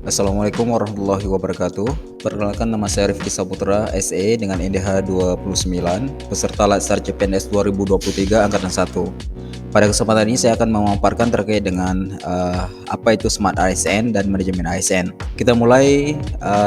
Assalamualaikum warahmatullahi wabarakatuh. Perkenalkan, nama saya Rifki Saputra, SE dengan NDH 29, peserta Latsar CPNS 2023 Angkatan 1. Pada kesempatan ini saya akan memaparkan terkait dengan apa itu Smart ASN dan manajemen ASN. Kita mulai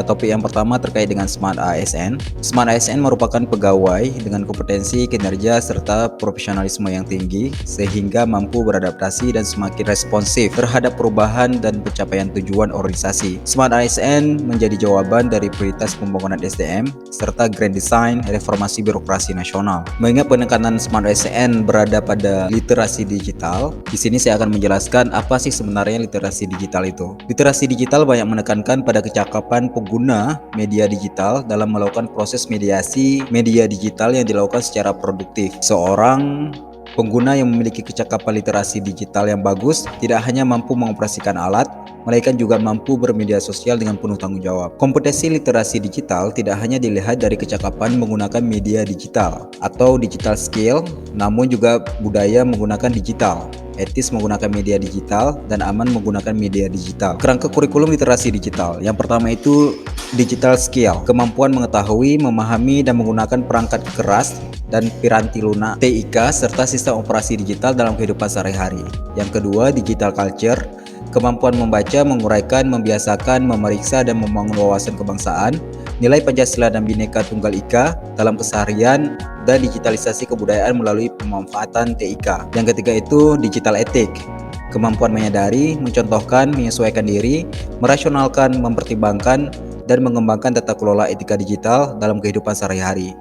topik yang pertama terkait dengan Smart ASN. Smart ASN merupakan pegawai dengan kompetensi, kinerja, serta profesionalisme yang tinggi sehingga mampu beradaptasi dan semakin responsif terhadap perubahan dan pencapaian tujuan organisasi. Smart ASN menjadi jawaban dari prioritas pembangunan SDM serta Grand Design reformasi birokrasi nasional. Mengingat penekanan Smart ASN berada pada literasi digital, di sini saya akan menjelaskan apa sih sebenarnya literasi digital itu. Literasi digital banyak menekankan pada kecakapan pengguna media digital dalam melakukan proses mediasi media digital yang dilakukan secara produktif. Seorang pengguna yang memiliki kecakapan literasi digital yang bagus tidak hanya mampu mengoperasikan alat, melainkan juga mampu bermedia sosial dengan penuh tanggung jawab. Kompetensi literasi digital tidak hanya dilihat dari kecakapan menggunakan media digital atau digital skill, namun juga budaya menggunakan digital, etis menggunakan media digital, dan aman menggunakan media digital. Kerangka kurikulum literasi digital. Yang pertama itu digital skill, kemampuan mengetahui, memahami, dan menggunakan perangkat keras dan piranti lunak TIK serta sistem operasi digital dalam kehidupan sehari-hari. Yang kedua, digital culture, kemampuan membaca, menguraikan, membiasakan, memeriksa, dan membangun wawasan kebangsaan, nilai Pancasila dan Bhinneka Tunggal Ika dalam keseharian, dan digitalisasi kebudayaan melalui pemanfaatan TIK. Yang ketiga itu digital etik, kemampuan menyadari, mencontohkan, menyesuaikan diri, merasionalkan, mempertimbangkan, dan mengembangkan tata kelola etika digital dalam kehidupan sehari-hari.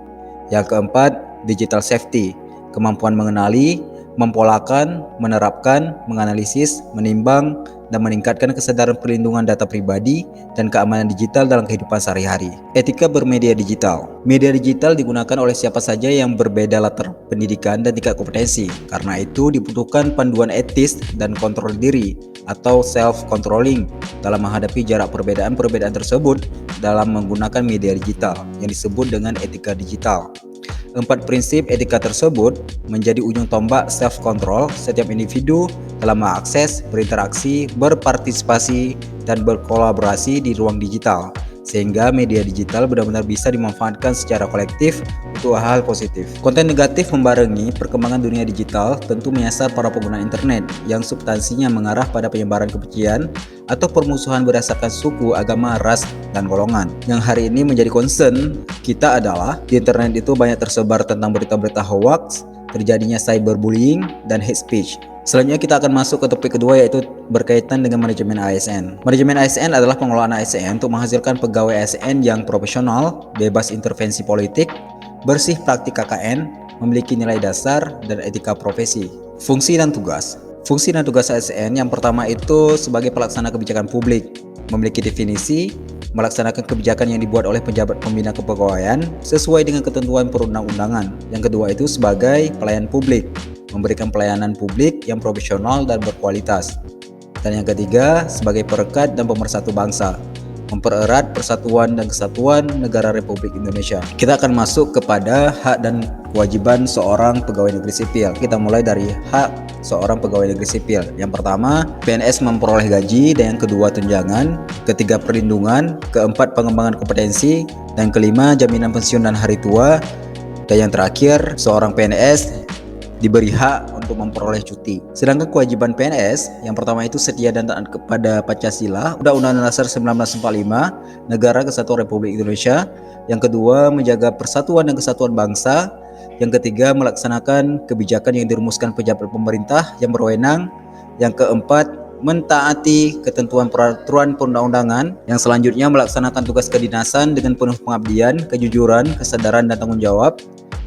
Yang keempat, digital safety, kemampuan mengenali, mempolakan, menerapkan, menganalisis, menimbang, dan meningkatkan kesadaran perlindungan data pribadi dan keamanan digital dalam kehidupan sehari-hari. Etika bermedia digital. Media digital digunakan oleh siapa saja yang berbeda latar pendidikan dan tingkat kompetensi. Karena itu dibutuhkan panduan etis dan kontrol diri atau self-controlling dalam menghadapi jarak perbedaan-perbedaan tersebut dalam menggunakan media digital yang disebut dengan etika digital. 4 prinsip etika tersebut menjadi ujung tombak self-control setiap individu dalam mengakses, berinteraksi, berpartisipasi, dan berkolaborasi di ruang digital, sehingga media digital benar-benar bisa dimanfaatkan secara kolektif untuk hal positif. Konten negatif membarengi perkembangan dunia digital tentu menyasar para pengguna internet yang substansinya mengarah pada penyebaran kebencian atau permusuhan berdasarkan suku, agama, ras, dan golongan. Yang hari ini menjadi concern kita adalah di internet itu banyak tersebar tentang berita-berita hoax, terjadinya cyberbullying, dan hate speech. Selanjutnya kita akan masuk ke topik kedua, yaitu berkaitan dengan manajemen ASN. Manajemen ASN adalah pengelolaan ASN untuk menghasilkan pegawai ASN yang profesional, bebas intervensi politik, bersih praktik KKN, memiliki nilai dasar, dan etika profesi. Fungsi dan tugas. Fungsi dan tugas ASN yang pertama itu sebagai pelaksana kebijakan publik, memiliki definisi, melaksanakan kebijakan yang dibuat oleh pejabat pembina kepegawaian sesuai dengan ketentuan perundang-undangan. Yang kedua itu sebagai pelayan publik, memberikan pelayanan publik yang profesional dan berkualitas. Dan yang ketiga sebagai perekat dan pemersatu bangsa, mempererat persatuan dan kesatuan negara Republik Indonesia. Kita akan masuk kepada hak dan kewajiban seorang pegawai negeri sipil. Kita mulai dari hak seorang pegawai negeri sipil. Yang pertama, PNS memperoleh gaji, dan yang kedua tunjangan, ketiga perlindungan, keempat pengembangan kompetensi, dan kelima jaminan pensiun dan hari tua, dan yang terakhir seorang PNS diberi hak untuk memperoleh cuti. Sedangkan kewajiban PNS yang pertama itu setia dan taat kepada Pancasila, Undang-Undang Dasar 1945, Negara Kesatuan Republik Indonesia. Yang kedua, menjaga persatuan dan kesatuan bangsa. Yang ketiga, melaksanakan kebijakan yang dirumuskan pejabat pemerintah yang berwenang. Yang keempat, mentaati ketentuan peraturan perundang-undangan. Yang selanjutnya, melaksanakan tugas kedinasan dengan penuh pengabdian, kejujuran, kesadaran, dan tanggung jawab.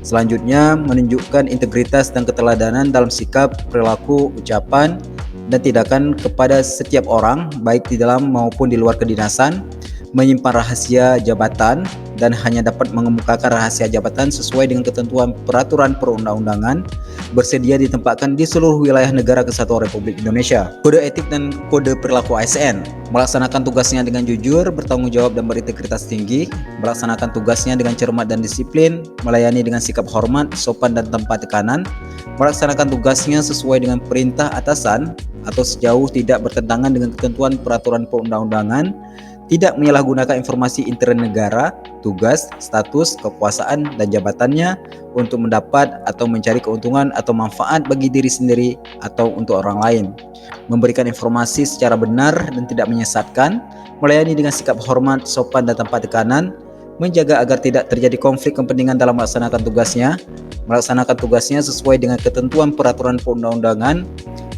Selanjutnya, menunjukkan integritas dan keteladanan dalam sikap, perilaku, ucapan, dan tindakan kepada setiap orang, baik di dalam maupun di luar kedinasan, menyimpan rahasia jabatan, dan hanya dapat mengemukakan rahasia jabatan sesuai dengan ketentuan peraturan perundang-undangan, bersedia ditempatkan di seluruh wilayah negara Kesatuan Republik Indonesia. Kode etik dan kode perilaku ASN: melaksanakan tugasnya dengan jujur, bertanggung jawab dan berintegritas tinggi, melaksanakan tugasnya dengan cermat dan disiplin, melayani dengan sikap hormat, sopan dan tanpa tekanan, melaksanakan tugasnya sesuai dengan perintah atasan atau sejauh tidak bertentangan dengan ketentuan peraturan perundang-undangan, tidak menyalahgunakan informasi intern negara, tugas, status, kekuasaan, dan jabatannya untuk mendapat atau mencari keuntungan atau manfaat bagi diri sendiri atau untuk orang lain, memberikan informasi secara benar dan tidak menyesatkan, melayani dengan sikap hormat, sopan, dan tanpa tekanan, menjaga agar tidak terjadi konflik kepentingan dalam melaksanakan tugasnya sesuai dengan ketentuan peraturan perundang-undangan,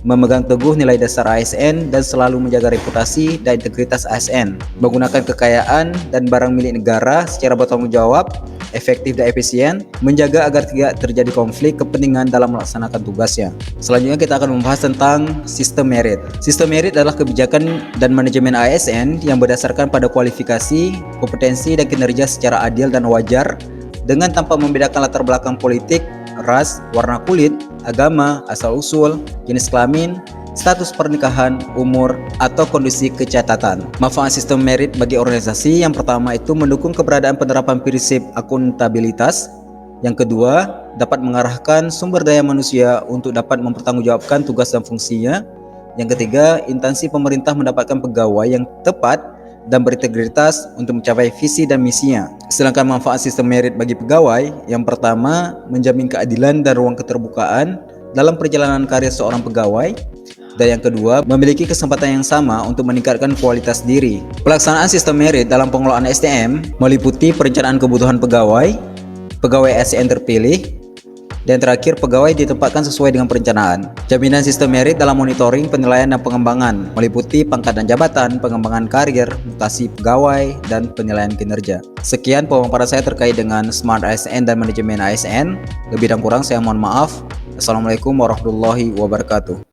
memegang teguh nilai dasar ASN dan selalu menjaga reputasi dan integritas ASN, menggunakan kekayaan dan barang milik negara secara bertanggung jawab, efektif dan efisien, menjaga agar tidak terjadi konflik kepentingan dalam melaksanakan tugasnya. Selanjutnya kita akan membahas tentang sistem merit. Sistem merit adalah kebijakan dan manajemen ASN yang berdasarkan pada kualifikasi, kompetensi dan kinerja secara adil dan wajar, dengan tanpa membedakan latar belakang politik, ras, warna kulit, agama, asal-usul, jenis kelamin, status pernikahan, umur, atau kondisi kecatatan. Manfaat sistem merit bagi organisasi: yang pertama itu mendukung keberadaan penerapan prinsip akuntabilitas. Yang kedua, dapat mengarahkan sumber daya manusia untuk dapat mempertanggungjawabkan tugas dan fungsinya. Yang ketiga, instansi pemerintah mendapatkan pegawai yang tepat dan berintegritas untuk mencapai visi dan misinya. Sedangkan manfaat sistem merit bagi pegawai: yang pertama, menjamin keadilan dan ruang keterbukaan dalam perjalanan karir seorang pegawai, dan yang kedua, memiliki kesempatan yang sama untuk meningkatkan kualitas diri. Pelaksanaan sistem merit dalam pengelolaan SDM meliputi perencanaan kebutuhan pegawai, pegawai ASN terpilih, dan terakhir, pegawai ditempatkan sesuai dengan perencanaan. Jaminan sistem merit dalam monitoring, penilaian, dan pengembangan meliputi pangkat dan jabatan, pengembangan karir, mutasi pegawai, dan penilaian kinerja. Sekian pemaparan saya terkait dengan Smart ASN dan manajemen ASN. Lebih dan kurang saya mohon maaf. Assalamualaikum warahmatullahi wabarakatuh.